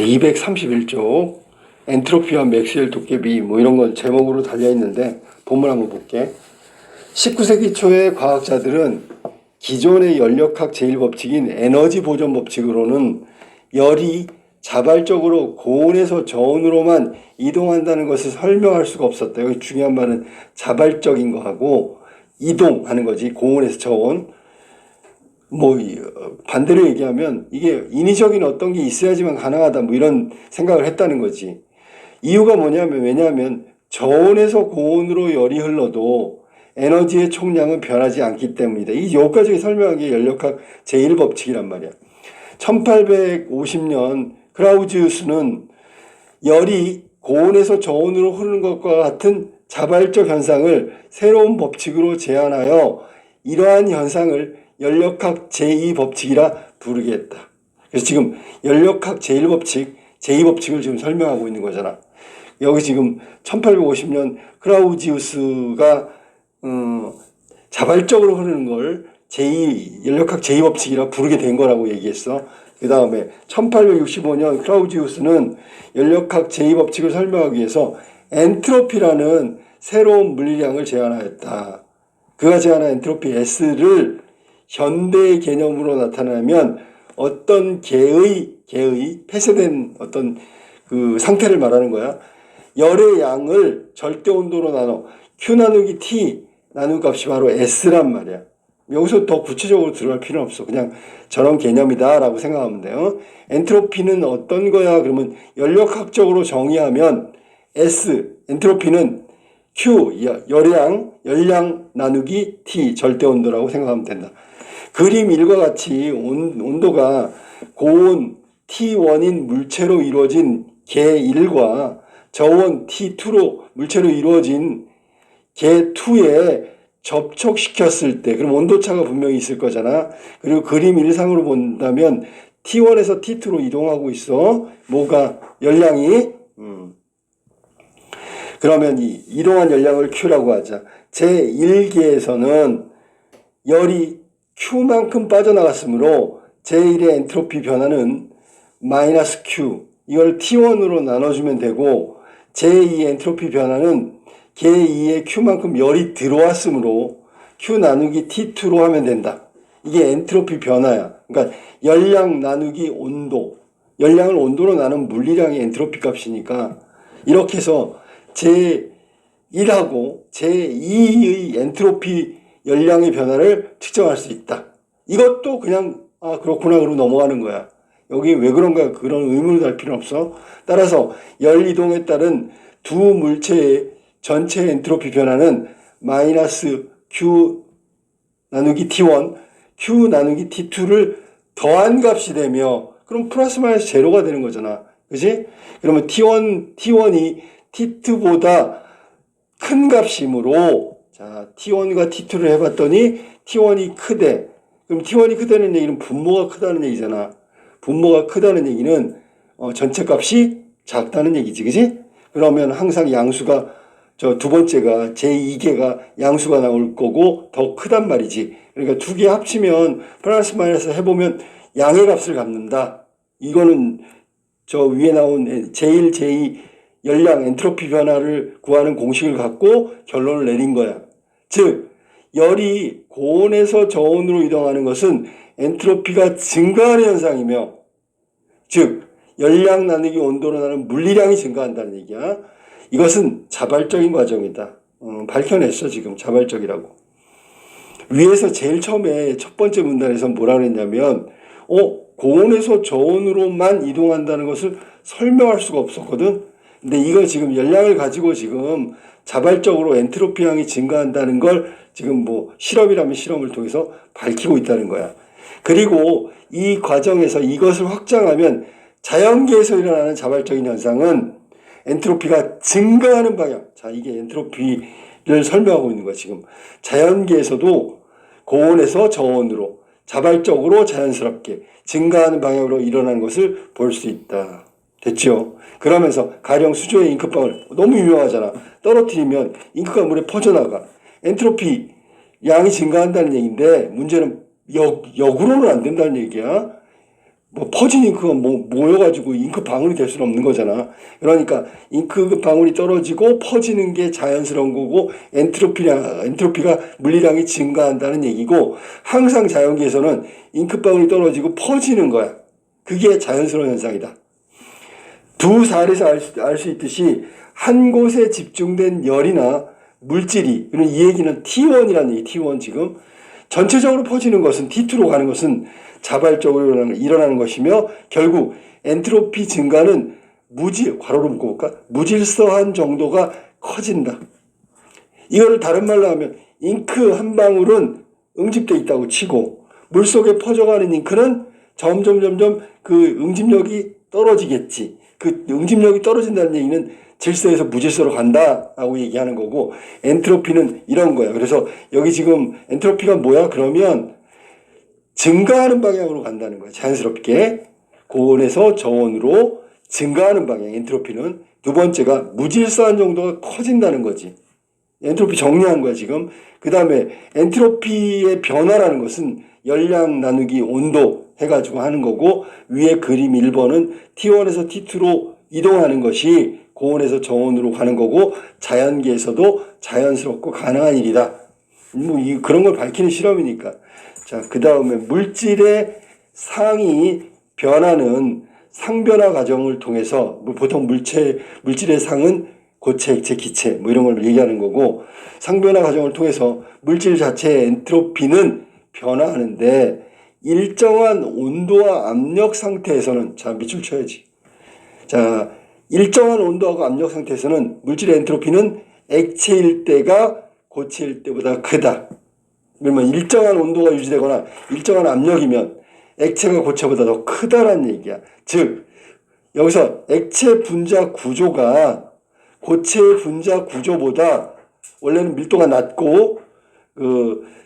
231쪽 엔트로피와 맥스웰 도깨비 뭐 이런 건 제목으로 달려 있는데 본문 한번 볼게. 19세기 초의 과학자들은 기존의 연력학 제1법칙인 에너지 보존 법칙으로는 열이 자발적으로 고온에서 저온으로만 이동한다는 것을 설명할 수가 없었다. 여기 중요한 말은 자발적인 거하고 이동하는 거지. 고온에서 저온. 뭐 반대로 얘기하면 이게 인위적인 어떤 게 있어야지만 가능하다 뭐 이런 생각을 했다는 거지. 이유가 뭐냐면 왜냐하면 저온에서 고온으로 열이 흘러도 에너지의 총량은 변하지 않기 때문이다. 이 여기까지 설명한 게 연력학 제1법칙이란 말이야. 1850년 크라우지우스는 열이 고온에서 저온으로 흐르는 것과 같은 자발적 현상을 새로운 법칙으로 제안하여 이러한 현상을 연력학 제2법칙이라 부르게 했다. 그래서 지금 연력학 제1법칙, 제2법칙을 지금 설명하고 있는 거잖아. 여기 지금 1850년 크라우지우스가 자발적으로 흐르는 걸 연력학 제2법칙이라 부르게 된 거라고 얘기했어. 그 다음에 1865년 크라우지우스는 연력학 제2법칙을 설명하기 위해서 엔트로피라는 새로운 물리량을 제안하였다. 그가 제안한 엔트로피 S를 현대의 개념으로 나타내면 어떤 개의 폐쇄된 어떤 그 상태를 말하는 거야. 열의 양을 절대 온도로 나눠 Q 나누기 T 나눈 값이 바로 S란 말이야. 여기서 더 구체적으로 들어갈 필요는 없어. 그냥 저런 개념이다 라고 생각하면 돼요. 엔트로피는 어떤 거야? 그러면 연력학적으로 정의하면 S, 엔트로피는 Q, 열량 나누기 T, 절대 온도라고 생각하면 된다. 그림 1과 같이 온도가 고온 T1인 물체로 이루어진 개1과 저온 T2로 물체로 이루어진 개2에 접촉시켰을 때 그럼 온도차가 분명히 있을 거잖아. 그리고 그림 1상으로 본다면 T1에서 T2로 이동하고 있어. 뭐가 열량이 그러면 이 이동한 열량을 Q라고 하자. 제1계에서는 열이 Q만큼 빠져나갔으므로 제1의 엔트로피 변화는 마이너스 Q. 이걸 T1으로 나눠주면 되고 제2의 엔트로피 변화는 개2의 Q만큼 열이 들어왔으므로 Q 나누기 T2로 하면 된다. 이게 엔트로피 변화야. 그러니까 열량 나누기 온도. 열량을 온도로 나눈 물리량이 엔트로피 값이니까 이렇게 해서 제1하고 제2의 엔트로피 열량의 변화를 측정할 수 있다. 이것도 그냥 그렇구나 그러고 넘어가는 거야. 여기 왜 그런가 그런 의문을 달 필요는 없어. 따라서 열 이동에 따른 두 물체의 전체 엔트로피 변화는 마이너스 Q 나누기 T1, Q 나누기 T2를 더한 값이 되며 그럼 플러스 마이너스 제로가 되는 거잖아. 그지? 그러면 T1이 T2보다 큰 값이므로 자, T1과 T2를 해봤더니 T1이 크대. 그럼 T1이 크다는 얘기는 분모가 크다는 얘기잖아. 분모가 크다는 얘기는 전체 값이 작다는 얘기지. 그지? 그러면 항상 양수가 저 두 번째가 제2계가 양수가 나올 거고 더 크단 말이지. 그러니까 두 개 합치면 플러스 마이너스 해보면 양의 값을 갖는다. 이거는 저 위에 나온 제1, 제2 열량 엔트로피 변화를 구하는 공식을 갖고 결론을 내린 거야. 즉 열이 고온에서 저온으로 이동하는 것은 엔트로피가 증가하는 현상이며 즉 열량 나누기 온도로 나는 물리량이 증가한다는 얘기야. 이것은 자발적인 과정이다. 밝혀냈어 지금 자발적이라고. 위에서 제일 처음에 첫 번째 문단에서 뭐라 그랬냐면 고온에서 저온으로만 이동한다는 것을 설명할 수가 없었거든. 근데 이거 지금 열량을 가지고 지금 자발적으로 엔트로피 양이 증가한다는 걸 지금 뭐 실험이라면 실험을 통해서 밝히고 있다는 거야. 그리고 이 과정에서 이것을 확장하면 자연계에서 일어나는 자발적인 현상은 엔트로피가 증가하는 방향. 자, 이게 엔트로피를 설명하고 있는 거야, 지금. 자연계에서도 고온에서 저온으로 자발적으로 자연스럽게 증가하는 방향으로 일어나는 것을 볼 수 있다. 됐죠? 그러면서 가령 수조의 잉크방울 너무 유명하잖아. 떨어뜨리면 잉크가 물에 퍼져나가. 엔트로피 양이 증가한다는 얘기인데 문제는 역으로는 안 된다는 얘기야. 뭐 퍼진 잉크가 모여가지고 잉크 방울이 될 수는 없는 거잖아. 그러니까 잉크 방울이 떨어지고 퍼지는 게 자연스러운 거고 엔트로피가 물리량이 증가한다는 얘기고, 항상 자연계에서는 잉크 방울이 떨어지고 퍼지는 거야. 그게 자연스러운 현상이다. 두 사례에서 알 수 있듯이 한 곳에 집중된 열이나 물질이, 이 얘기는 T1이라는 얘기, T1 지금 전체적으로 퍼지는 것은 T2로 가는 것은 자발적으로 일어나는 것이며, 결국 엔트로피 증가는 괄호로 묶어볼까? 무질서한 정도가 커진다. 이거를 다른 말로 하면 잉크 한 방울은 응집돼 있다고 치고, 물속에 퍼져가는 잉크는 점점 그 응집력이 떨어지겠지. 그 응집력이 떨어진다는 얘기는 질서에서 무질서로 간다라고 얘기하는 거고, 엔트로피는 이런 거야. 그래서 여기 지금 엔트로피가 뭐야? 그러면 증가하는 방향으로 간다는 거야. 자연스럽게 고온에서 저온으로 증가하는 방향. 엔트로피는 두 번째가 무질서한 정도가 커진다는 거지. 엔트로피 정리한 거야 지금. 그 다음에 엔트로피의 변화라는 것은 열량 나누기 온도 해가지고 하는 거고, 위에 그림 1번은 T1에서 T2로 이동하는 것이 고온에서 저온으로 가는 거고, 자연계에서도 자연스럽고 가능한 일이다. 그런 걸 밝히는 실험이니까. 자, 그 다음에 물질의 상이 변하는 상변화 과정을 통해서, 보통 물질의 상은 고체, 액체, 기체 이런 걸 얘기하는 거고, 상변화 과정을 통해서 물질 자체의 엔트로피는 변화하는데, 일정한 온도와 압력 상태에서는, 자, 밑줄 쳐야지. 자, 일정한 온도하고 압력 상태에서는 물질의 엔트로피는 액체일 때가 고체일 때보다 크다. 그러면 일정한 온도가 유지되거나 일정한 압력이면 액체가 고체보다 더 크다라는 얘기야. 즉, 여기서 액체 분자 구조가 고체 분자 구조보다 원래는 밀도가 낮고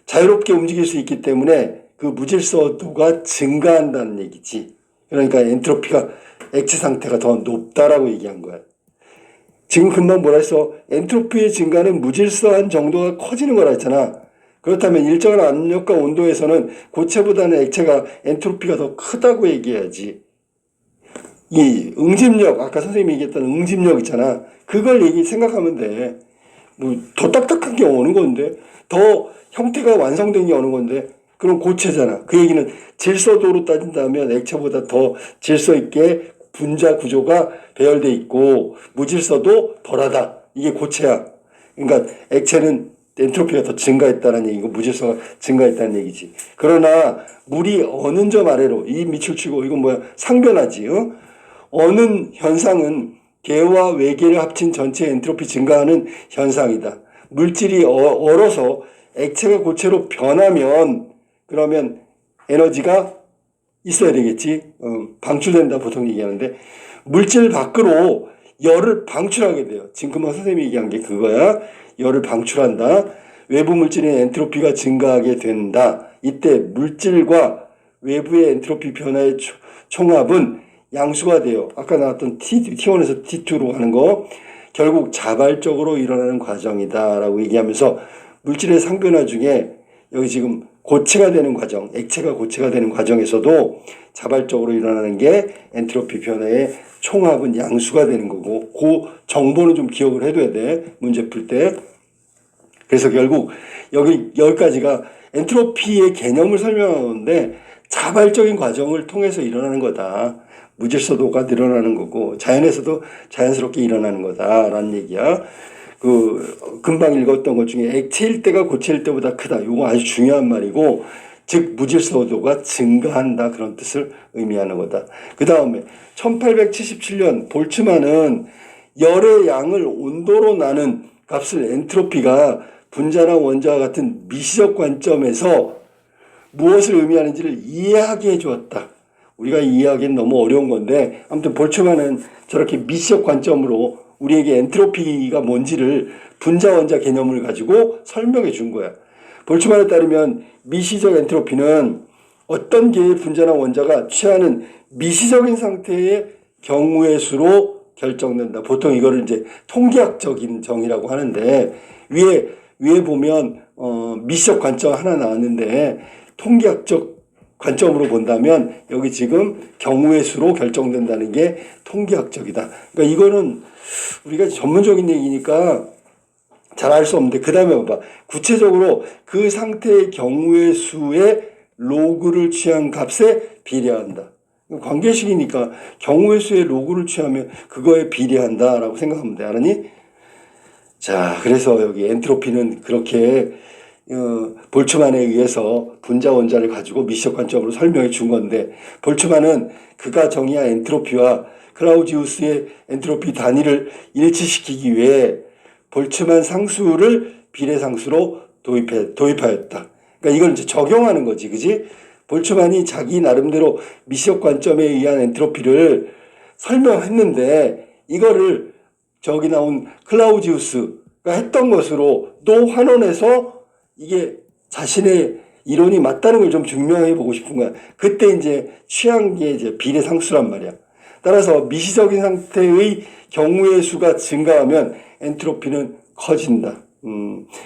자유롭게 움직일 수 있기 때문에 그 무질서도가 증가한다는 얘기지. 그러니까 엔트로피가 액체 상태가 더 높다라고 얘기한 거야. 지금 금방 뭐라 했어? 엔트로피의 증가는 무질서한 정도가 커지는 거라 했잖아. 그렇다면 일정한 압력과 온도에서는 고체보다는 액체가 엔트로피가 더 크다고 얘기해야지. 이 응집력, 아까 선생님이 얘기했던 응집력 있잖아. 그걸 생각하면 돼. 더 딱딱한 게 오는 건데, 더 형태가 완성된 게 오는 건데, 그럼 고체잖아. 그 얘기는 질서도로 따진다면 액체보다 더 질서 있게 분자 구조가 배열돼 있고 무질서도 덜하다. 이게 고체야. 그러니까 액체는 엔트로피가 더 증가했다는 얘기고 무질서가 증가했다는 얘기지. 그러나 물이 어느 점 아래로, 이 밑줄 치고 이건 뭐야? 상변화지. 어느 현상은 개와 외계를 합친 전체 엔트로피 증가하는 현상이다. 물질이 얼어서 액체가 고체로 변하면 그러면 에너지가 있어야 되겠지. 방출된다 보통 얘기하는데, 물질 밖으로 열을 방출하게 돼요. 지금 금방 선생님이 얘기한 게 그거야. 열을 방출한다. 외부 물질의 엔트로피가 증가하게 된다. 이때 물질과 외부의 엔트로피 변화의 총합은 양수가 돼요. 아까 나왔던 T1에서 T2로 하는 거. 결국 자발적으로 일어나는 과정이다 라고 얘기하면서, 물질의 상변화 중에 여기 지금 고체가 되는 과정, 액체가 고체가 되는 과정에서도 자발적으로 일어나는 게 엔트로피 변화의 총합은 양수가 되는 거고, 그 정보는 좀 기억을 해둬야 돼, 문제 풀 때. 그래서 결국 여기까지가 엔트로피의 개념을 설명하는데 자발적인 과정을 통해서 일어나는 거다. 무질서도가 늘어나는 거고 자연에서도 자연스럽게 일어나는 거다라는 얘기야. 금방 읽었던 것 중에 액체일 때가 고체일 때보다 크다. 이거 아주 중요한 말이고, 즉 무질서도가 증가한다, 그런 뜻을 의미하는 거다. 그 다음에 1877년 볼츠만은 열의 양을 온도로 나눈 값을 엔트로피가 분자나 원자와 같은 미시적 관점에서 무엇을 의미하는지를 이해하게 해주었다. 우리가 이해하기는 너무 어려운 건데, 아무튼 볼츠만은 저렇게 미시적 관점으로 우리에게 엔트로피가 뭔지를 분자 원자 개념을 가지고 설명해 준 거야. 볼츠만에 따르면 미시적 엔트로피는 어떤 개의 분자나 원자가 취하는 미시적인 상태의 경우의 수로 결정된다. 보통 이거를 이제 통계학적인 정의라고 하는데, 위에 보면 미시적 관점 하나 나왔는데 통계학적 관점으로 본다면 여기 지금 경우의 수로 결정된다는 게 통계학적이다. 그러니까 이거는 우리가 전문적인 얘기니까 잘 알 수 없는데, 그 다음에 봐봐. 구체적으로 그 상태의 경우의 수의 로그를 취한 값에 비례한다. 관계식이니까 경우의 수의 로그를 취하면 그거에 비례한다라고 생각하면 돼. 알았니? 자, 그래서 여기 엔트로피는 그렇게 볼츠만에 의해서 분자 원자를 가지고 미시적 관점으로 설명해 준 건데, 볼츠만은 그가 정의한 엔트로피와 클라우지우스의 엔트로피 단위를 일치시키기 위해 볼츠만 상수를 비례상수로 도입하였다. 그러니까 이걸 이제 적용하는 거지, 그지? 볼츠만이 자기 나름대로 미시적 관점에 의한 엔트로피를 설명했는데, 이거를 저기 나온 클라우지우스가 했던 것으로 또 환원해서 이게 자신의 이론이 맞다는 걸 좀 증명해 보고 싶은 거야. 그때 이제 취한 게 이제 비례상수란 말이야. 따라서 미시적인 상태의 경우의 수가 증가하면 엔트로피는 커진다.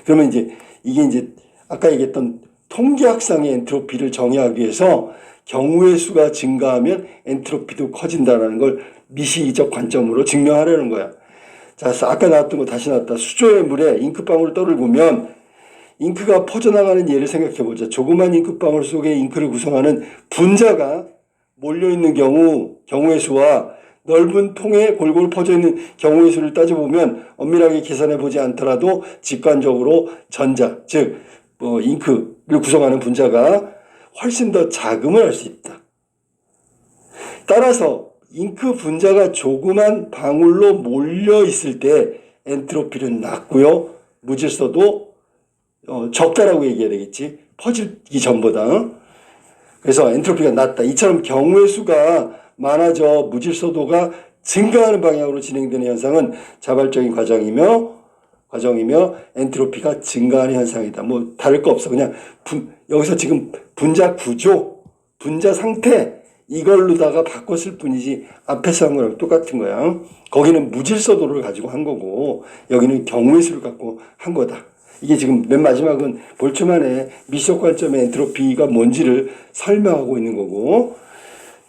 그러면 이제 이게 이제 아까 얘기했던 통계학상의 엔트로피를 정의하기 위해서 경우의 수가 증가하면 엔트로피도 커진다라는 걸 미시적 관점으로 증명하려는 거야. 자, 아까 나왔던 거 다시 나왔다. 수조의 물에 잉크방울을 떠르고면 잉크가 퍼져나가는 예를 생각해 보자. 조그만 잉크방울 속에 잉크를 구성하는 분자가 몰려있는 경우의 수와 넓은 통에 골고루 퍼져있는 경우의 수를 따져보면 엄밀하게 계산해 보지 않더라도 직관적으로 전자, 즉 잉크를 구성하는 분자가 훨씬 더 작음을 할 수 있다. 따라서 잉크 분자가 조그만 방울로 몰려 있을 때 엔트로피는 낮고요. 무질서도 적다라고 얘기해야 되겠지. 퍼지기 전보다. 그래서 엔트로피가 낮다. 이처럼 경우의 수가 많아져 무질서도가 증가하는 방향으로 진행되는 현상은 자발적인 과정이며 엔트로피가 증가하는 현상이다. 뭐 다를 거 없어. 그냥 여기서 지금 분자 구조, 분자 상태 이걸로다가 바꿨을 뿐이지 앞에서 한 거랑 똑같은 거야. 거기는 무질서도를 가지고 한 거고 여기는 경우의 수를 갖고 한 거다. 이게 지금 맨 마지막은 볼츠만의 미시적 관점의 엔트로피가 뭔지를 설명하고 있는 거고,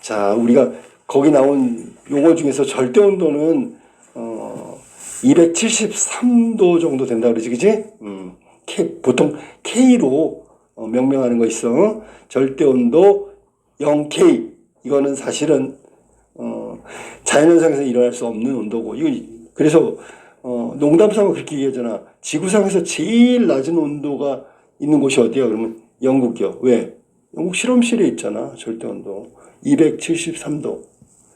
자, 우리가 거기 나온 용어 중에서 절대 온도는 273도 정도 된다 그러지, 그지? 보통 K로 명명하는 거 있어. 절대 온도 0K. 이거는 사실은 자연현상에서 일어날 수 없는 온도고, 이거 그래서 농담삼아 그렇게 얘기하잖아. 지구상에서 제일 낮은 온도가 있는 곳이 어디야? 그러면 영국이요. 왜? 영국 실험실에 있잖아. 절대 온도 273도.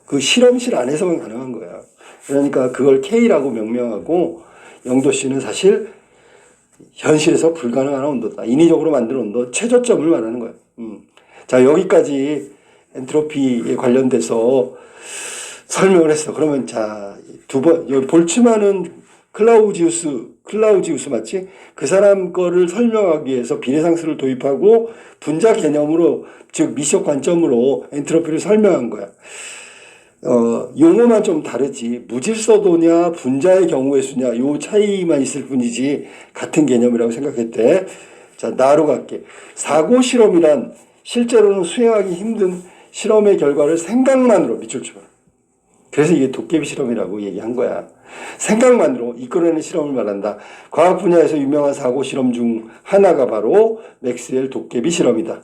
그 실험실 안에서만 가능한 거야. 그러니까 그걸 K라고 명명하고, 영도씨는 사실 현실에서 불가능한 온도다. 인위적으로 만든 온도, 최저점을 말하는 거야. 자, 여기까지 엔트로피에 관련돼서 설명을 했어. 그러면 자, 볼츠만은 클라우지우스 맞지? 그 사람 거를 설명하기 위해서 비례상수를 도입하고 분자 개념으로, 즉 미시적 관점으로 엔트로피를 설명한 거야. 용어만 좀 다르지 무질서도냐 분자의 경우의 수냐 요 차이만 있을 뿐이지 같은 개념이라고 생각했대. 자, 나로 갈게. 사고 실험이란 실제로는 수행하기 힘든 실험의 결과를 생각만으로, 밑줄 쳐. 그래서 이게 도깨비 실험이라고 얘기한 거야. 생각만으로 이끌어내는 실험을 말한다. 과학 분야에서 유명한 사고 실험 중 하나가 바로 맥스웰 도깨비 실험이다.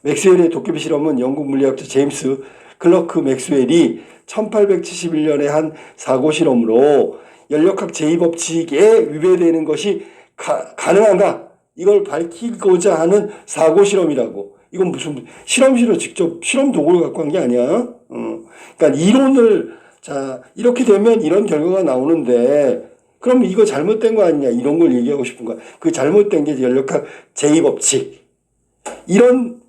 맥스웰의 도깨비 실험은 영국 물리학자 제임스 클러크 맥스웰이 1871년에 한 사고 실험으로 연력학 제2법칙에 위배되는 것이 가능한가? 이걸 밝히고자 하는 사고 실험이라고. 이건 무슨 실험실로 직접 실험 도구를 갖고 한 게 아니야. 그러니까 이론을, 자, 이렇게 되면 이런 결과가 나오는데 그럼 이거 잘못된 거 아니냐, 이런 걸 얘기하고 싶은 거야. 그 잘못된 게 연력학 제2법칙. 이런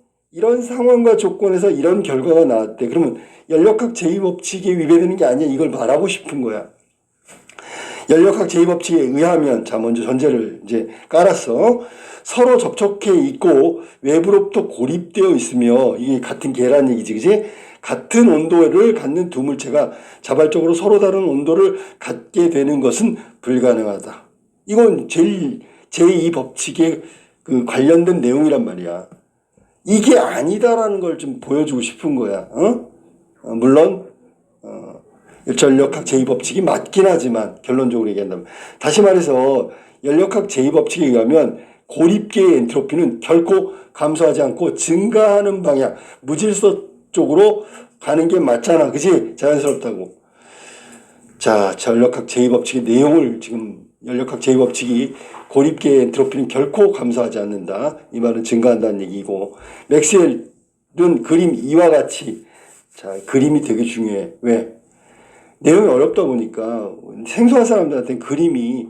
상황과 조건에서 이런 결과가 나왔대. 그러면 연력학 제2법칙에 위배되는 게 아니야, 이걸 말하고 싶은 거야. 연력학 제2법칙에 의하면, 자, 먼저 전제를 이제 깔았어. 서로 접촉해 있고 외부로부터 고립되어 있으며, 이게 같은 개란 얘기지, 그지? 같은 온도를 갖는 두 물체가 자발적으로 서로 다른 온도를 갖게 되는 것은 불가능하다. 이건 제2법칙에 그 관련된 내용이란 말이야. 이게 아니다라는 걸 좀 보여주고 싶은 거야. 물론 전력학 제2법칙이 맞긴 하지만 결론적으로 얘기한다면, 다시 말해서 연력학 제2법칙에 의하면 고립계의 엔트로피는 결코 감소하지 않고 증가하는 방향, 무질서 쪽으로 가는 게 맞잖아. 그지? 자연스럽다고. 자, 전력학 제2법칙의 내용을 지금, 연력학 제2법칙이 고립계의 엔트로피는 결코 감소하지 않는다, 이 말은 증가한다는 얘기고, 맥스웰은 그림 2와 같이, 자, 그림이 되게 중요해. 왜? 내용이 어렵다 보니까 생소한 사람들한테 그림이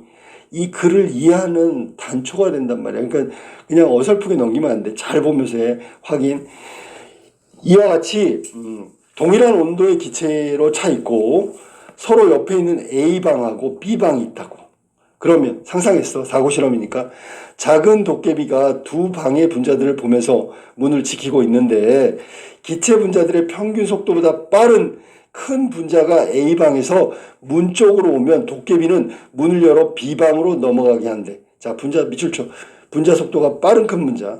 이 글을 이해하는 단초가 된단 말이야. 그러니까 그냥 어설프게 넘기면 안 돼. 잘 보면서 해. 확인. 이와 같이 동일한 온도의 기체로 차 있고 서로 옆에 있는 A방하고 B방이 있다고. 그러면 상상했어. 사고 실험이니까. 작은 도깨비가 두 방의 분자들을 보면서 문을 지키고 있는데 기체 분자들의 평균 속도보다 빠른 큰 분자가 A방에서 문 쪽으로 오면 도깨비는 문을 열어 B방으로 넘어가게 한대. 자, 분자 밑줄 쳐. 분자 속도가 빠른 큰 분자.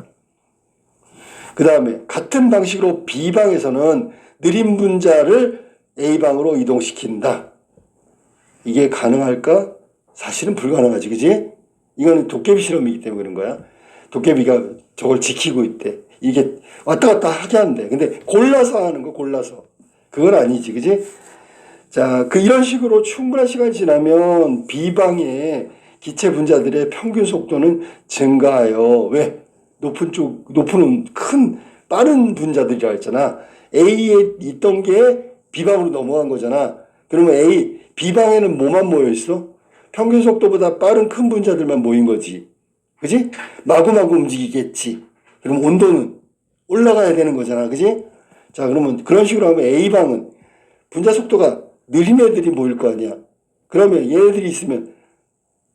그 다음에 같은 방식으로 B방에서는 느린 분자를 A방으로 이동시킨다. 이게 가능할까? 사실은 불가능하지, 그지? 이거는 도깨비 실험이기 때문에 그런 거야. 도깨비가 저걸 지키고 있대. 이게 왔다 갔다 하게 한대. 근데 골라서 하는 거, 골라서. 그건 아니지, 그지? 자, 이런 식으로 충분한 시간이 지나면 B방의 기체 분자들의 평균 속도는 증가하여. 왜? 높은 큰 빠른 분자들이라 했잖아. A에 있던 게 B방으로 넘어간 거잖아. 그러면 B방에는 뭐만 모여 있어? 평균 속도보다 빠른 큰 분자들만 모인 거지. 그지? 마구마구 움직이겠지. 그럼 온도는 올라가야 되는 거잖아. 그지? 자, 그러면 그런 식으로 하면 A방은 분자 속도가 느린 애들이 모일 거 아니야. 그러면 얘네들이 있으면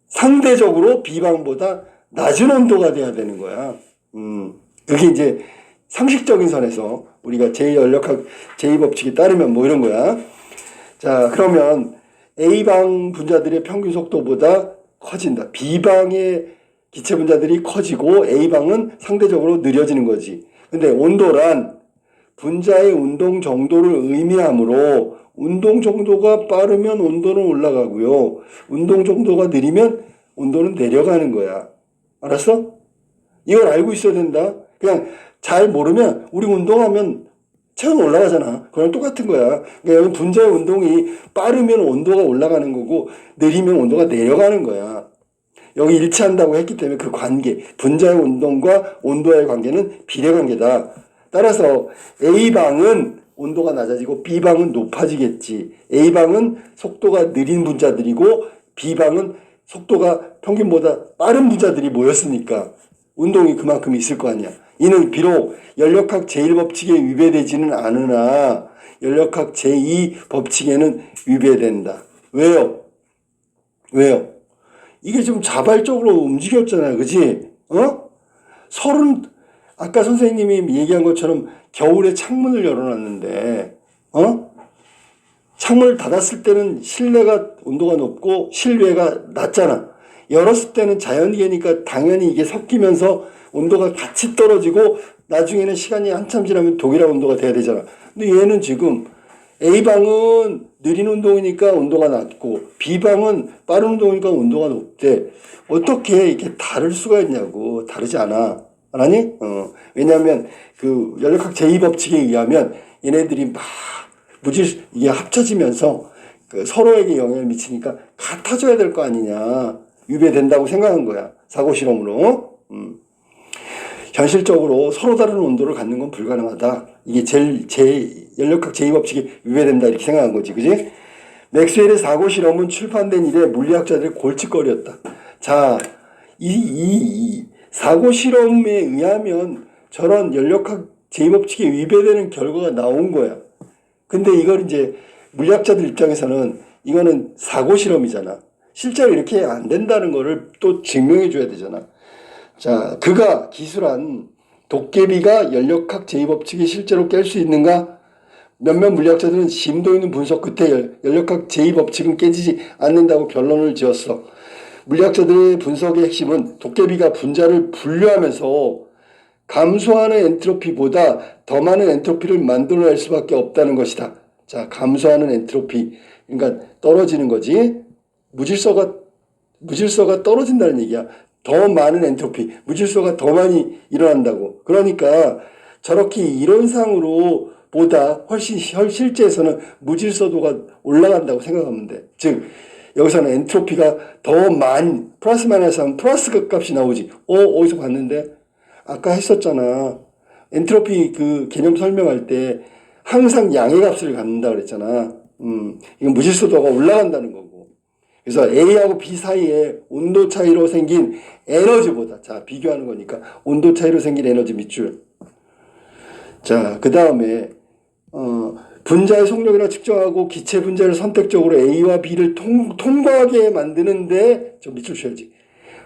상대적으로 B방보다 낮은 온도가 돼야 되는 거야. 그게 이제 상식적인 선에서 우리가 제2연력학 제2법칙에 따르면 뭐 이런 거야. 자, 그러면 A방 분자들의 평균 속도보다 커진다. B방의 기체 분자들이 커지고 A방은 상대적으로 느려지는 거지. 근데 온도란 분자의 운동 정도를 의미하므로 운동 정도가 빠르면 온도는 올라가고요. 운동 정도가 느리면 온도는 내려가는 거야. 알았어? 이걸 알고 있어야 된다. 그냥 잘 모르면 우리 운동하면 체온 올라가잖아. 그랑 똑같은 거야. 그러니까 여기 분자의 운동이 빠르면 온도가 올라가는 거고 느리면 온도가 내려가는 거야. 여기 일치한다고 했기 때문에 그 관계, 분자의 운동과 온도의 관계는 비례관계다. 따라서 A방은 온도가 낮아지고 B방은 높아지겠지. A방은 속도가 느린 분자들이고 B방은 속도가 평균보다 빠른 분자들이 모였으니까 운동이 그만큼 있을 거 아니야. 이는 비록 연력학 제1법칙에 위배되지는 않으나 연력학 제2법칙에는 위배된다. 왜요? 이게 좀 자발적으로 움직였잖아요. 그지? 아까 선생님이 얘기한 것처럼 겨울에 창문을 열어놨는데, 창문을 닫았을 때는 실내가 온도가 높고 실외가 낮잖아. 열었을 때는 자연계니까 당연히 이게 섞이면서 온도가 같이 떨어지고 나중에는 시간이 한참 지나면 동일한 온도가 돼야 되잖아. 근데 얘는 지금 A방은 느린 운동이니까 온도가 낮고 B방은 빠른 운동이니까 온도가 높대. 어떻게 이렇게 다를 수가 있냐고. 다르지 않아. 알았니? 왜냐하면 그 연력학 제2법칙에 의하면 얘네들이 막 이게 합쳐지면서 그 서로에게 영향을 미치니까 같아져야 될 거 아니냐. 위배된다고 생각한 거야. 사고 실험으로. 현실적으로 서로 다른 온도를 갖는 건 불가능하다. 이게 연력학 제2법칙이 위배된다 이렇게 생각한 거지. 그지? 맥스웰의 사고 실험은 출판된 이래 물리학자들이 골칫거리였다. 자, 이 사고 실험에 의하면 저런 연력학 제2법칙에 위배되는 결과가 나온 거야. 근데 이걸 이제 물리학자들 입장에서는 이거는 사고 실험이잖아. 실제로 이렇게 안 된다는 거를 또 증명해 줘야 되잖아. 자, 그가 기술한 도깨비가 연력학 제2법칙이 실제로 깰 수 있는가? 몇몇 물리학자들은 심도 있는 분석 끝에 연력학 제2법칙은 깨지지 않는다고 결론을 지었어. 물리학자들의 분석의 핵심은 도깨비가 분자를 분류하면서 감소하는 엔트로피보다 더 많은 엔트로피를 만들어낼 수밖에 없다는 것이다. 자, 감소하는 엔트로피, 그러니까 떨어지는 거지. 무질서가 떨어진다는 얘기야. 더 많은 엔트로피, 무질서가 더 많이 일어난다고. 그러니까 저렇게 이론상으로 보다 훨씬 실제에서는 무질서도가 올라간다고 생각하면 돼. 즉 여기서는 엔트로피가 더 많이 플러스 마이너스 하면 플러스 값이 나오지. 어디서 봤는데? 아까 했었잖아. 엔트로피 그 개념 설명할 때 항상 양의 값을 갖는다 그랬잖아. 이건 무질서도가 올라간다는 거고. 그래서 A하고 B 사이에 온도 차이로 생긴 에너지보다, 자, 비교하는 거니까 온도 차이로 생긴 에너지 밑줄. 자, 그 다음에 분자의 속력이라 측정하고 기체 분자를 선택적으로 A와 B를 통과하게 만드는데, 좀 밑줄 쳐야지.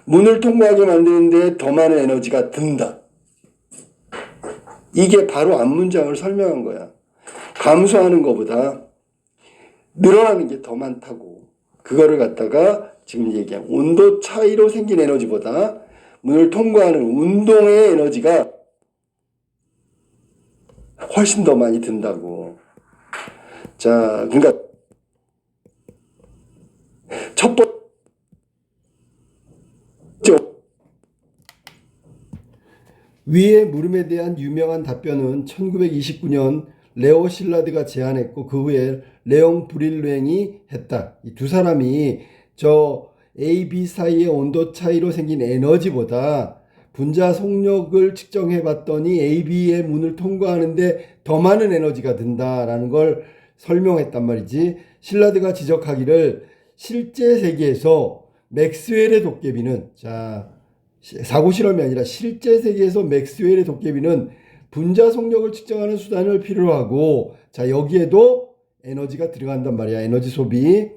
문을 통과하게 만드는데 더 많은 에너지가 든다. 이게 바로 앞 문장을 설명한 거야. 감소하는 것보다 늘어나는 게 더 많다고. 그거를 갖다가 지금 얘기한 온도 차이로 생긴 에너지보다 문을 통과하는 운동의 에너지가 훨씬 더 많이 든다고. 자, 그러니까 첫 번째 위의 물음에 대한 유명한 답변은 1929년 레오 실라드가 제안했고 그 후에 레옹 브릴루앵이 했다. 이 두 사람이 저 A, B 사이의 온도 차이로 생긴 에너지보다 분자 속력을 측정해 봤더니 A, B의 문을 통과하는데 더 많은 에너지가 든다라는 걸 설명했단 말이지. 실라드가 지적하기를 실제 세계에서 맥스웰의 도깨비는, 자, 사고 실험이 아니라 실제 세계에서 맥스웰의 도깨비는 분자 속력을 측정하는 수단을 필요로 하고, 자, 여기에도 에너지가 들어간단 말이야. 에너지 소비.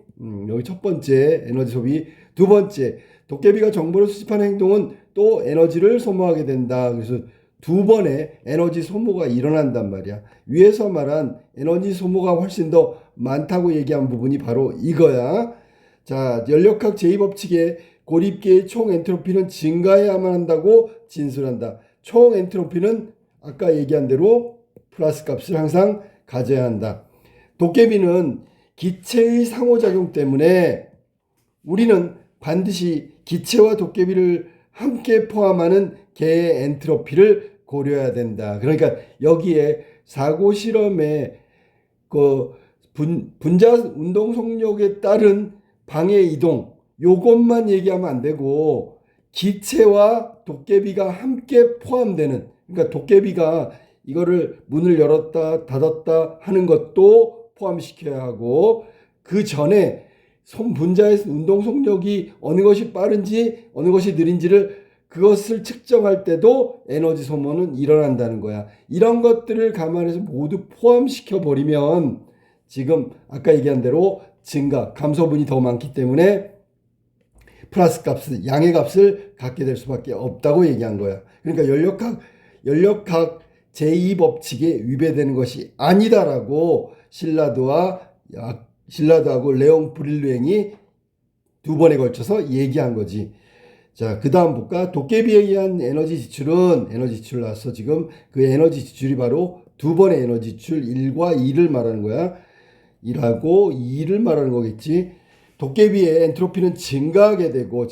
여기 첫 번째 에너지 소비. 두 번째, 도깨비가 정보를 수집하는 행동은 또 에너지를 소모하게 된다. 그래서 두 번의 에너지 소모가 일어난단 말이야. 위에서 말한 에너지 소모가 훨씬 더 많다고 얘기한 부분이 바로 이거야. 자, 연력학 제2법칙에 고립계의 총 엔트로피는 증가해야만 한다고 진술한다. 총 엔트로피는 아까 얘기한 대로 플러스 값을 항상 가져야 한다. 도깨비는 기체의 상호작용 때문에 우리는 반드시 기체와 도깨비를 함께 포함하는 개의 엔트로피를 고려해야 된다. 그러니까 여기에 사고 실험에 그 분자 운동 속력에 따른 방해 이동, 요것만 얘기하면 안 되고 기체와 도깨비가 함께 포함되는, 그러니까 도깨비가 이거를 문을 열었다 닫았다 하는 것도 포함시켜야 하고, 그 전에 분자의 운동 속력이 어느 것이 빠른지 어느 것이 느린지를 그것을 측정할 때도 에너지 소모는 일어난다는 거야. 이런 것들을 감안해서 모두 포함시켜 버리면 지금 아까 얘기한 대로 증가, 감소분이 더 많기 때문에 플러스 값을, 양의 값을 갖게 될 수밖에 없다고 얘기한 거야. 그러니까 연력학 제2법칙에 위배되는 것이 아니다라고 실라드하고 레옹 브릴루앵이 두 번에 걸쳐서 얘기한 거지. 자, 그 다음 볼까? 도깨비에 의한 에너지 지출은, 에너지 지출 나왔어. 지금 그 에너지 지출이 바로 두 번의 에너지 지출 1과 2를 말하는 거야. 1하고 2를 말하는 거겠지. 도깨비의 엔트로피는 증가하게 되고,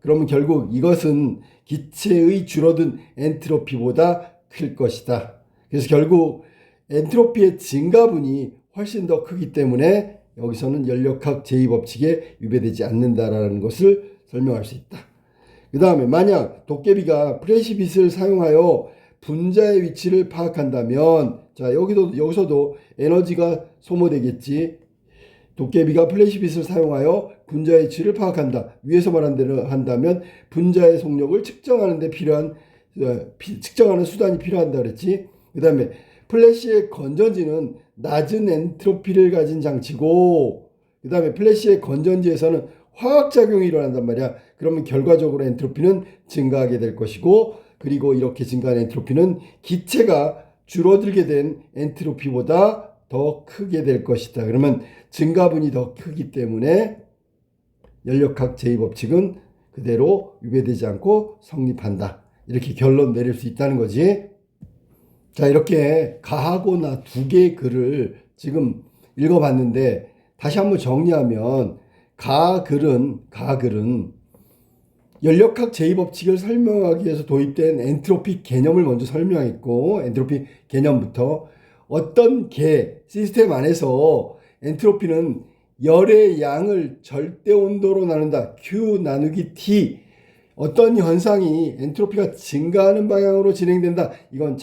그러면 결국 이것은 기체의 줄어든 엔트로피보다 클 것이다. 그래서 결국 엔트로피의 증가분이 훨씬 더 크기 때문에 여기서는 연력학 제2법칙에 위배되지 않는다라는 것을 설명할 수 있다. 그 다음에 만약 도깨비가 플래시빛을 사용하여 분자의 위치를 파악한다면, 자, 여기서도 에너지가 소모되겠지. 도깨비가 플래시빛을 사용하여 분자의 위치를 파악한다. 위에서 말한 대로 한다면 분자의 속력을 측정하는 수단이 필요한다 그랬지. 그 다음에 플래시의 건전지는 낮은 엔트로피를 가진 장치고, 그 다음에 플래시의 건전지에서는 화학작용이 일어난단 말이야. 그러면 결과적으로 엔트로피는 증가하게 될 것이고, 그리고 이렇게 증가한 엔트로피는 기체가 줄어들게 된 엔트로피보다 더 크게 될 것이다. 그러면 증가분이 더 크기 때문에 연력학 제2법칙은 그대로 위배되지 않고 성립한다. 이렇게 결론 내릴 수 있다는 거지. 자, 이렇게 가하고 나 두 개의 글을 지금 읽어봤는데 다시 한번 정리하면 가글은 연력학 제2법칙을 설명하기 위해서 도입된 엔트로피 개념을 먼저 설명했고, 엔트로피 개념부터 어떤 시스템 안에서 엔트로피는 열의 양을 절대 온도로 나눈다. Q 나누기 T. 어떤 현상이 엔트로피가 증가하는 방향으로 진행된다. 이건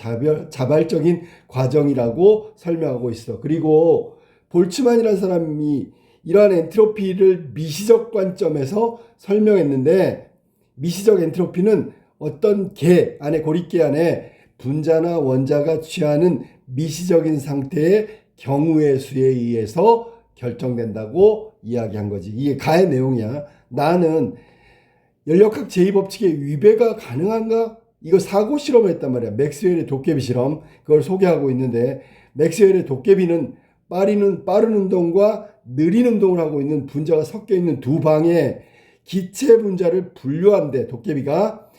자발적인 과정이라고 설명하고 있어. 그리고 볼츠만이라는 사람이 이러한 엔트로피를 미시적 관점에서 설명했는데, 미시적 엔트로피는 어떤 고립계 안에 분자나 원자가 취하는 미시적인 상태의 경우의 수에 의해서 결정된다고 이야기한 거지. 이게 가의 내용이야. 나는 연력학 제2법칙의 위배가 가능한가? 이거 사고 실험을 했단 말이야. 맥스웰의 도깨비 실험. 그걸 소개하고 있는데, 맥스웰의 도깨비는 빠른 운동과 느린 운동을 하고 있는 분자가 섞여 있는 두 방에 기체 분자를 분류한대, 도깨비가.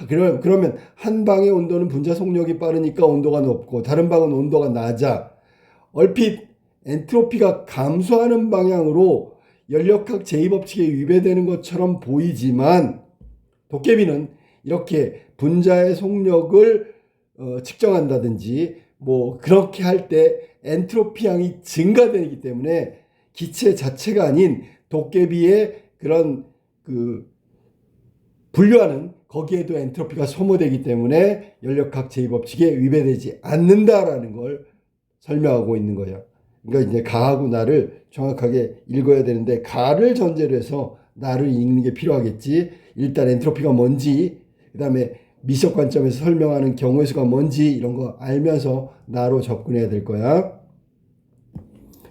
그러면 한 방의 온도는 분자 속력이 빠르니까 온도가 높고 다른 방은 온도가 낮아. 얼핏 엔트로피가 감소하는 방향으로 연력학 제2법칙에 위배되는 것처럼 보이지만, 도깨비는 이렇게 분자의 속력을 측정한다든지 그렇게 할 때 엔트로피 양이 증가되기 때문에 기체 자체가 아닌 도깨비의 그런 분류하는 거기에도 엔트로피가 소모되기 때문에 연력학 제2법칙에 위배되지 않는다라는 걸 설명하고 있는 거예요. 그러니까 이제 가하고 나를 정확하게 읽어야 되는데, 가를 전제로 해서 나를 읽는 게 필요하겠지. 일단 엔트로피가 뭔지, 그 다음에 미적 관점에서 설명하는 경우의 수가 뭔지 이런 거 알면서 나로 접근해야 될 거야.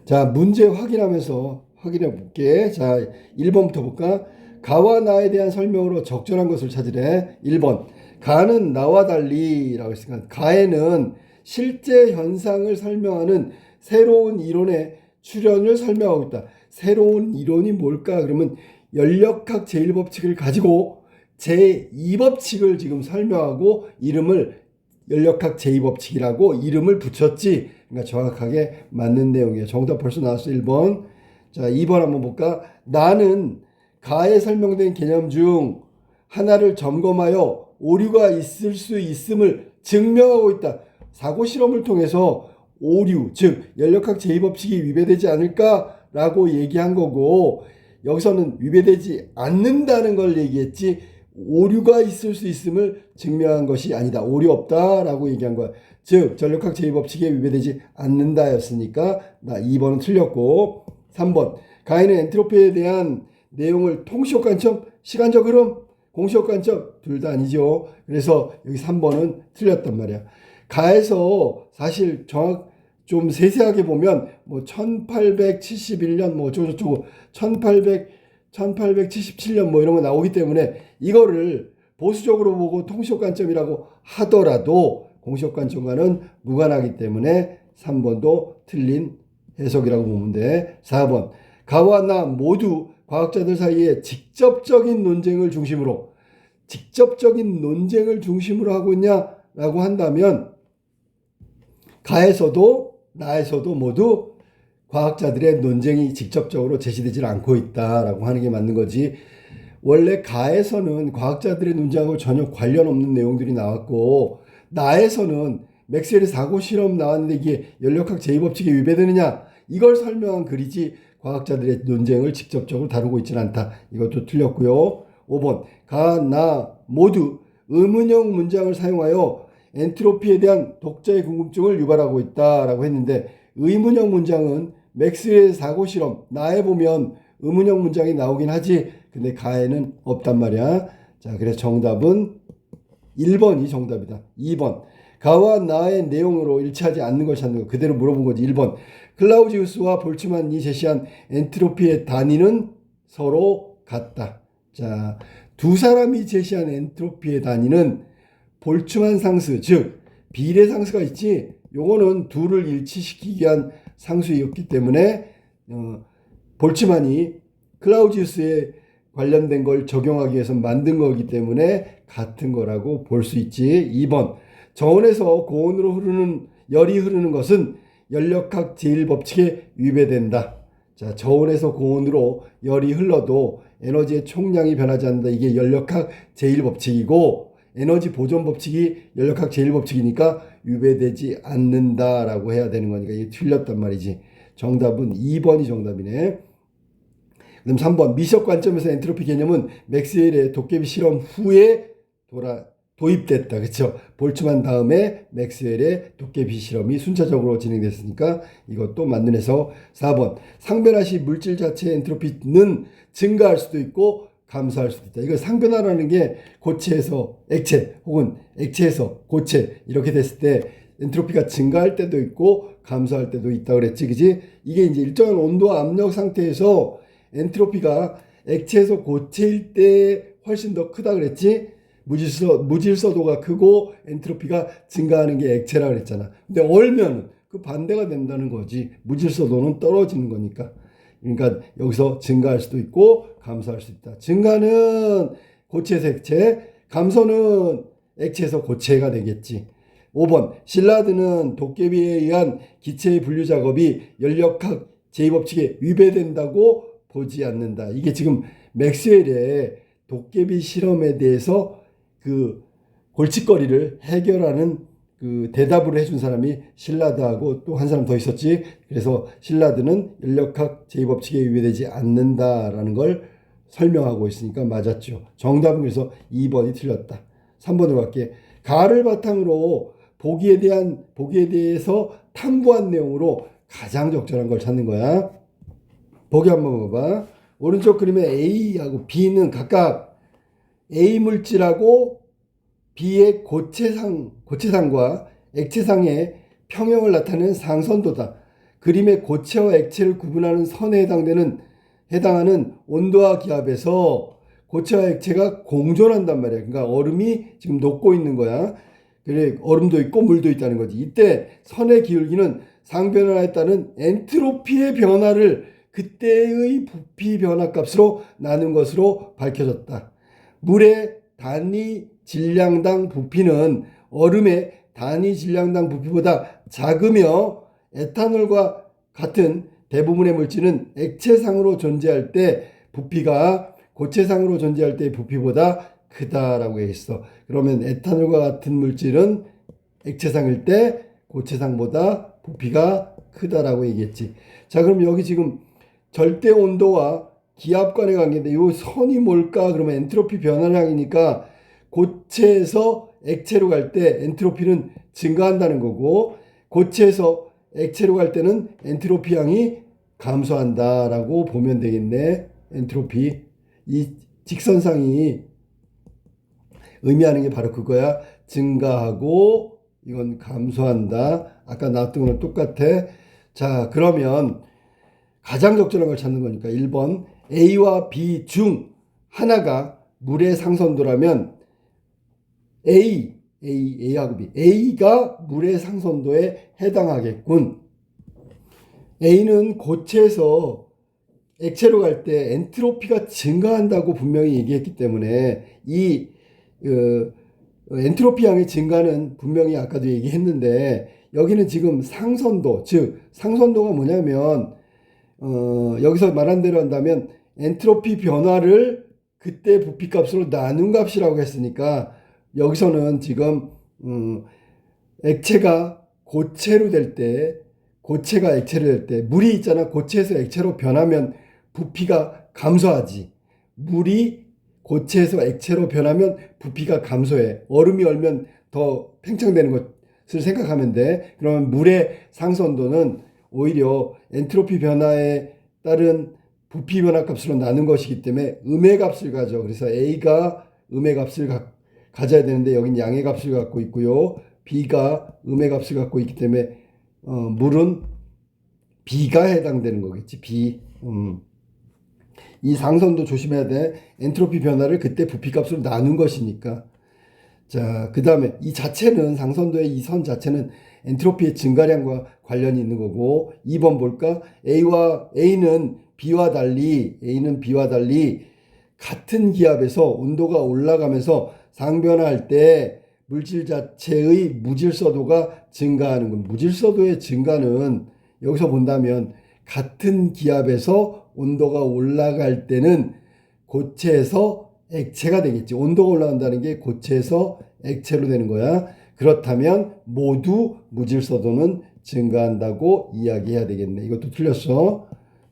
자, 문제 확인하면서 확인해 볼게. 자, 1번부터 볼까? 가와 나에 대한 설명으로 적절한 것을 찾으래. 1번. 가는 나와 달리 라고 했으니까 가에는 실제 현상을 설명하는 새로운 이론의 출현을 설명하고 있다. 새로운 이론이 뭘까? 그러면 연력학 제1법칙을 가지고 제2법칙을 지금 설명하고 이름을 연력학 제2법칙이라고 이름을 붙였지. 그러니까 정확하게 맞는 내용이에요. 정답 벌써 나왔어. 1번. 자, 2번 한번 볼까? 나는 가에 설명된 개념 중 하나를 점검하여 오류가 있을 수 있음을 증명하고 있다. 사고 실험을 통해서 오류, 즉 연력학 제2법칙이 위배되지 않을까라고 얘기한 거고, 여기서는 위배되지 않는다는 걸 얘기했지 오류가 있을 수 있음을 증명한 것이 아니다. 오류 없다라고 얘기한 거야. 즉 전력학 제2법칙에 위배되지 않는다였으니까 나 2번은 틀렸고, 3번. 가에는 엔트로피에 대한 내용을 통시적 관점, 시간적 흐름, 공시적 관점 둘 다 아니죠. 그래서 여기 3번은 틀렸단 말이야. 가에서 사실 좀 세세하게 보면 1871년 어쩌고저쩌고 1877년 이런 거 나오기 때문에 이거를 보수적으로 보고 통시적 관점이라고 하더라도 공시적 관점과는 무관하기 때문에 3번도 틀린 해석이라고 보면 돼. 4번. 가와 나 모두 과학자들 사이에 직접적인 논쟁을 중심으로 하고 있냐라고 한다면, 가에서도 나에서도 모두 과학자들의 논쟁이 직접적으로 제시되지 않고 있다라고 하는 게 맞는 거지. 원래 가에서는 과학자들의 논쟁하고 전혀 관련 없는 내용들이 나왔고, 나에서는 맥스웰의 사고 실험 나왔는데 이게 연력학 제2법칙에 위배되느냐, 이걸 설명한 글이지 과학자들의 논쟁을 직접적으로 다루고 있지는 않다. 이것도 틀렸고요. 5번. 가, 나 모두 의문형 문장을 사용하여 엔트로피에 대한 독자의 궁금증을 유발하고 있다라고 했는데, 의문형 문장은 맥스웰의 사고 실험 나에 보면 의문형 문장이 나오긴 하지, 근데 가에는 없단 말이야. 자, 그래서 정답은 1번이 정답이다. 2번. 가와 나의 내용으로 일치하지 않는 걸 찾는 거. 그대로 물어본 거지. 1번. 클라우지우스와 볼츠만이 제시한 엔트로피의 단위는 서로 같다. 자, 두 사람이 제시한 엔트로피의 단위는 볼츠만 상수, 즉 비례 상수가 있지. 요거는 둘을 일치시키기 위한 상수였기 때문에 볼츠만이 클라우지우스의 관련된 걸 적용하기 위해서 만든 거기 때문에 같은 거라고 볼 수 있지. 2번, 저온에서 고온으로 흐르는 열이 흐르는 것은 연력학 제1법칙에 위배된다. 자, 저온에서 고온으로 열이 흘러도 에너지의 총량이 변하지 않는다. 이게 연력학 제1법칙이고 에너지 보존 법칙이 연력학 제1법칙이니까 위배되지 않는다라고 해야 되는 거니까 이게 틀렸단 말이지. 정답은 2번이 정답이네. 그다음 3번, 미적 관점에서 엔트로피 개념은 맥스웰의 도깨비 실험 후에 도입됐다. 그렇죠? 볼츠만 다음에 맥스웰의 도깨비 실험이 순차적으로 진행됐으니까 이것도 맞는 해석. 4번, 상변화 시 물질 자체의 엔트로피는 증가할 수도 있고 감소할 수도 있다. 이거 상변화라는 게 고체에서 액체 혹은 액체에서 고체 이렇게 됐을 때 엔트로피가 증가할 때도 있고 감소할 때도 있다 그랬지, 그지? 이게 이제 일정한 온도와 압력 상태에서 엔트로피가 액체에서 고체일 때 훨씬 더 크다 그랬지? 무질서도가 크고 엔트로피가 증가하는 게 액체라 그랬잖아. 근데 얼면 그 반대가 된다는 거지. 무질서도는 떨어지는 거니까. 그러니까 여기서 증가할 수도 있고 감소할 수 있다. 증가는 고체에서 액체, 감소는 액체에서 고체가 되겠지. 5번, 실라드는 도깨비에 의한 기체의 분류 작업이 연력학 제2법칙에 위배된다고 보지 않는다. 이게 지금 맥스웰의 도깨비 실험에 대해서 그 골칫거리를 해결하는 그 대답을 해준 사람이 실라드하고 또 한 사람 더 있었지. 그래서 실라드는 연력학 제2법칙에 위배되지 않는다라는 걸 설명하고 있으니까 맞았죠. 정답은 그래서 2번이 틀렸다. 3번으로 갈게. 가를 바탕으로 보기에 대해서 탐구한 내용으로 가장 적절한 걸 찾는 거야. 보기 한번 봐봐. 오른쪽 그림에 A하고 B는 각각 A 물질하고 B의 고체상과 액체상의 평형을 나타내는 상선도다. 그림의 고체와 액체를 구분하는 선에 해당하는 온도와 기압에서 고체와 액체가 공존한단 말이야. 그러니까 얼음이 지금 녹고 있는 거야. 그래, 얼음도 있고 물도 있다는 거지. 이때 선의 기울기는 상변화에 따른 엔트로피의 변화를 그때의 부피 변화 값으로 나눈 것으로 밝혀졌다. 물의 단위 질량당 부피는 얼음의 단위 질량당 부피보다 작으며 에탄올과 같은 대부분의 물질은 액체상으로 존재할 때 부피가 고체상으로 존재할 때의 부피보다 크다라고 했어. 그러면 에탄올과 같은 물질은 액체상일 때 고체상보다 부피가 크다라고 얘기했지. 자, 그럼 여기 지금 절대 온도와 기압 간의 관계인데 이 선이 뭘까? 그러면 엔트로피 변화량이니까 고체에서 액체로 갈 때 엔트로피는 증가한다는 거고 고체에서 액체로 갈 때는 엔트로피 양이 감소한다라고 보면 되겠네. 엔트로피. 이 직선상이 의미하는 게 바로 그거야. 증가하고 이건 감소한다. 아까 나왔던 거랑 똑같아. 자, 그러면 가장 적절한 걸 찾는 거니까 1번 A와 B 중 하나가 물의 상선도라면 A하고 B. A가 물의 상선도에 해당하겠군. A는 고체에서 액체로 갈 때 엔트로피가 증가한다고 분명히 얘기했기 때문에 이 엔트로피 양의 증가는 분명히 아까도 얘기했는데 여기는 지금 상선도, 즉 상선도가 뭐냐면 여기서 말한 대로 한다면 엔트로피 변화를 그때 부피값으로 나눈 값이라고 했으니까 여기서는 지금 액체가 고체로 될 때, 고체가 액체로 될 때, 물이 있잖아. 고체에서 액체로 변하면 부피가 감소하지. 물이 고체에서 액체로 변하면 부피가 감소해. 얼음이 얼면 더 팽창되는 것을 생각하면 돼. 그러면 물의 상선도는 오히려 엔트로피 변화에 따른 부피 변화 값으로 나눈 것이기 때문에 음의 값을 가져. 그래서 A가 음의 값을 가져야 되는데 여긴 양의 값을 갖고 있고요. B가 음의 값을 갖고 있기 때문에 물은 B가 해당되는 거겠지. B. 이 상선도 조심해야 돼. 엔트로피 변화를 그때 부피값으로 나눈 것이니까. 자, 그 다음에 이 자체는 상선도의 이 선 자체는 엔트로피의 증가량과 관련이 있는 거고 2번 볼까? A는 B와 달리 같은 기압에서 온도가 올라가면서 상변화할 때 물질 자체의 무질서도가 증가하는 것. 무질서도의 증가는 여기서 본다면 같은 기압에서 온도가 올라갈 때는 고체에서 액체가 되겠지. 온도가 올라간다는 게 고체에서 액체로 되는 거야. 그렇다면 모두 무질서도는 증가한다고 이야기해야 되겠네. 이것도 틀렸어.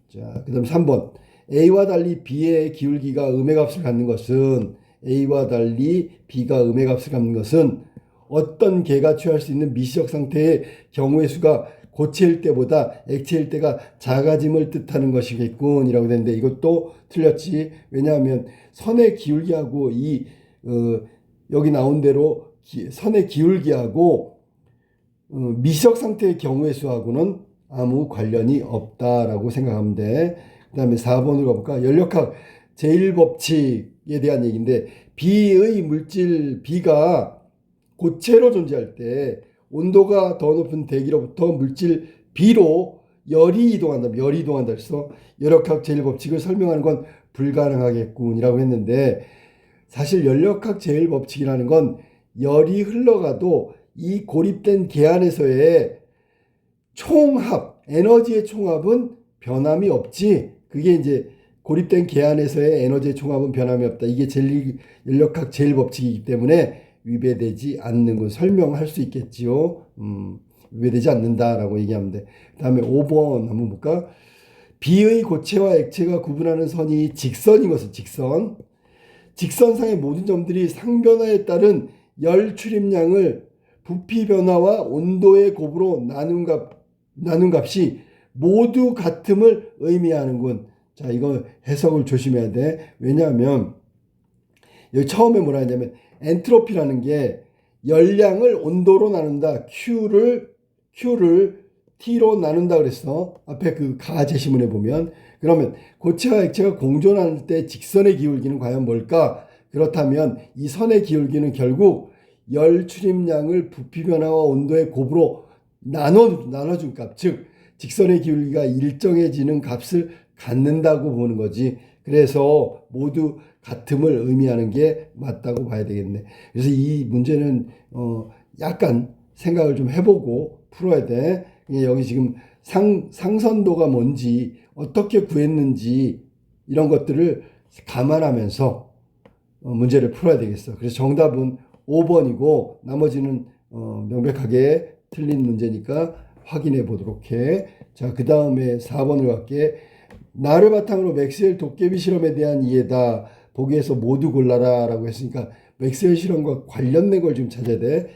자, 그 다음 3번. A와 달리 B의 기울기가 음의 값을 갖는 것은 A와 달리 B가 음의 값을 갖는 것은 어떤 개가 취할 수 있는 미시적 상태의 경우의 수가 고체일 때보다 액체일 때가 작아짐을 뜻하는 것이겠군 이라고 되는데 이것도 틀렸지. 왜냐하면 선의 기울기하고 여기 나온 대로 선의 기울기하고 미시적 상태의 경우의 수하고는 아무 관련이 없다라고 생각하면 돼. 그 다음에 4번으로 가볼까? 연력학 제1법칙에 대한 얘기인데 B의 물질 B가 고체로 존재할 때 온도가 더 높은 대기로부터 물질 B로 열이 이동한다. 열이 이동한다 그래서 연력학 제1법칙을 설명하는 건 불가능하겠군이라고 했는데 사실 연력학 제1법칙이라는 건 열이 흘러가도 이 고립된 개 안에서의 총합, 에너지의 총합은 변함이 없지. 그게 이제 고립된 개 안에서의 에너지의 총합은 변함이 없다. 이게 연력학 제1법칙이기 때문에 위배되지 않는 건 설명할 수 있겠지요. 위배되지 않는다라고 얘기하면 돼. 그 다음에 5번 한번 볼까? B의 고체와 액체가 구분하는 선이 직선인 것은 직선. 직선상의 모든 점들이 상변화에 따른 열 출입량을 부피 변화와 온도의 곱으로 나눈 값이 모두 같음을 의미하는군. 자, 이거 해석을 조심해야 돼. 왜냐하면 여기 처음에 뭐라 하냐면 엔트로피라는 게 열량을 온도로 나눈다. Q를 T로 나눈다 그랬어. 앞에 그 가제시문에 보면. 그러면 고체와 액체가 공존할 때 직선의 기울기는 과연 뭘까? 그렇다면 이 선의 기울기는 결국 열 출입량을 부피 변화와 온도의 곱으로 나눠준 값, 즉 직선의 기울기가 일정해지는 값을 갖는다고 보는 거지. 그래서 모두 같음을 의미하는 게 맞다고 봐야 되겠네. 그래서 이 문제는 약간 생각을 좀 해보고 풀어야 돼. 여기 지금 상선도가 뭔지 어떻게 구했는지 이런 것들을 감안하면서 문제를 풀어야 되겠어. 그래서 정답은 5번이고 나머지는 명백하게 틀린 문제니까 확인해 보도록 해. 자, 그 다음에 4번으로 갈게. 나를 바탕으로 맥스웰 도깨비 실험에 대한 이해다. 보기에서 모두 골라라 라고 했으니까 맥스웰 실험과 관련된 걸 지금 찾아야 돼.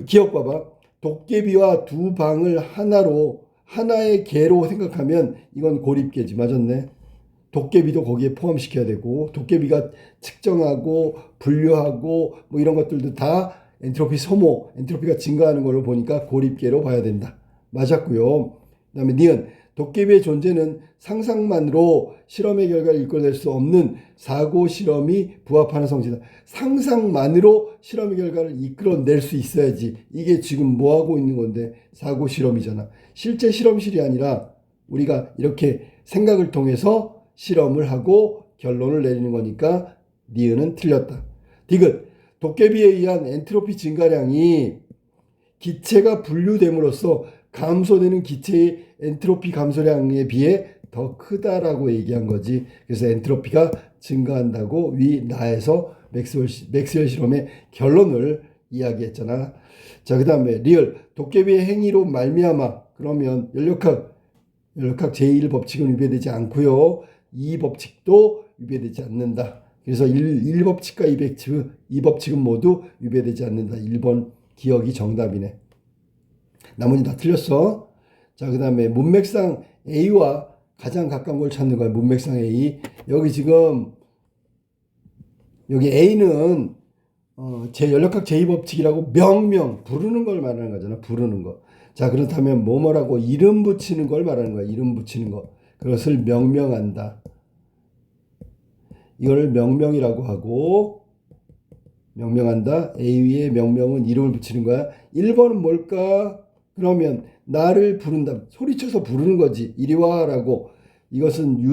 기억 봐봐. 도깨비와 두 방을 하나의 개로 생각하면 이건 고립개지. 맞았네. 도깨비도 거기에 포함시켜야 되고 도깨비가 측정하고 분류하고 뭐 이런 것들도 다 엔트로피 소모, 엔트로피가 증가하는 걸로 보니까 고립계로 봐야 된다. 맞았고요. 그 다음에 니은 도깨비의 존재는 상상만으로 실험의 결과를 이끌어낼 수 없는 사고 실험이 부합하는 성질이다. 상상만으로 실험의 결과를 이끌어낼 수 있어야지. 이게 지금 뭐 하고 있는 건데 사고 실험이잖아. 실제 실험실이 아니라 우리가 이렇게 생각을 통해서 실험을 하고 결론을 내리는 거니까 니은은 틀렸다. 디귿 도깨비에 의한 엔트로피 증가량이 기체가 분류됨으로써 감소되는 기체의 엔트로피 감소량에 비해 더 크다라고 얘기한 거지. 그래서 엔트로피가 증가한다고 나에서 맥스웰 실험의 결론을 이야기했잖아. 자, 그 다음에 리얼 도깨비의 행위로 말미암아 그러면 연력학 제1법칙은 위배되지 않고요. 2법칙도 위배되지 않는다. 그래서 1법칙과 2법칙은 모두 위배되지 않는다. 1번 기억이 정답이네. 나머지 다 틀렸어. 자, 그 다음에 문맥상 A와 가장 가까운 걸 찾는 거야. 문맥상 A. 여기 A는 연력학 제2법칙이라고 명명 부르는 걸 말하는 거잖아. 부르는 거. 자, 그렇다면 뭐라고 이름 붙이는 걸 말하는 거야. 이름 붙이는 거. 그것을 명명한다. 이걸 명명이라고 하고 명명한다. A의 명명은 이름을 붙이는 거야. 1번은 뭘까? 그러면 나를 부른다. 소리쳐서 부르는 거지. 이리 와라고. 이것은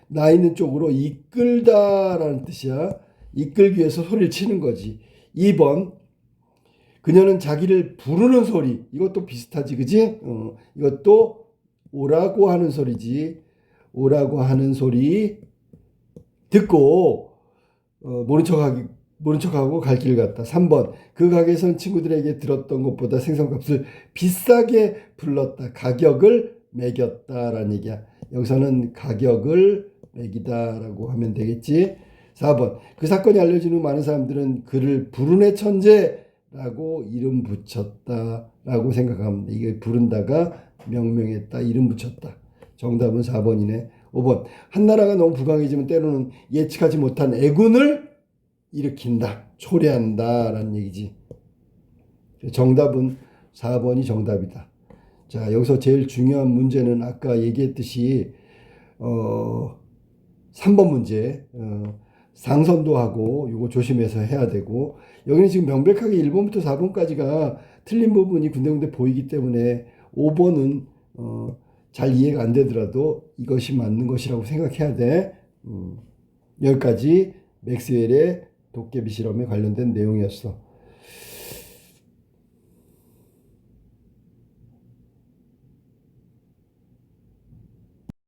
나 있는 쪽으로 이끌다라는 뜻이야. 이끌기 위해서 소리를 치는 거지. 2번, 그녀는 자기를 부르는 소리. 이것도 비슷하지, 그지? 이것도 오라고 하는 소리지. 오라고 하는 소리 듣고 모른 척하고 갈 길을 갔다. 3번, 그 가게에서는 친구들에게 들었던 것보다 생선값을 비싸게 불렀다. 가격을 매겼다라는 얘기야. 여기서는 가격을 매기다라고 하면 되겠지. 4번, 그 사건이 알려진 후 많은 사람들은 그를 불운의 천재라고 이름 붙였다라고 생각합니다. 이게 부른다가 명명했다, 이름 붙였다. 정답은 4번이네. 5번, 한 나라가 너무 부강해지면 때로는 예측하지 못한 애군을 일으킨다, 초래한다라는 얘기지. 정답은 4번이 정답이다. 자, 여기서 제일 중요한 문제는 아까 얘기했듯이 3번 문제, 상선도 하고 이거 조심해서 해야 되고, 여기는 지금 명백하게 1번부터 4번까지가 틀린 부분이 군데군데 보이기 때문에 5번은 잘 이해가 안 되더라도 이것이 맞는 것이라고 생각해야 돼. 여기까지 맥스웰의 도깨비 실험에 관련된 내용이었어.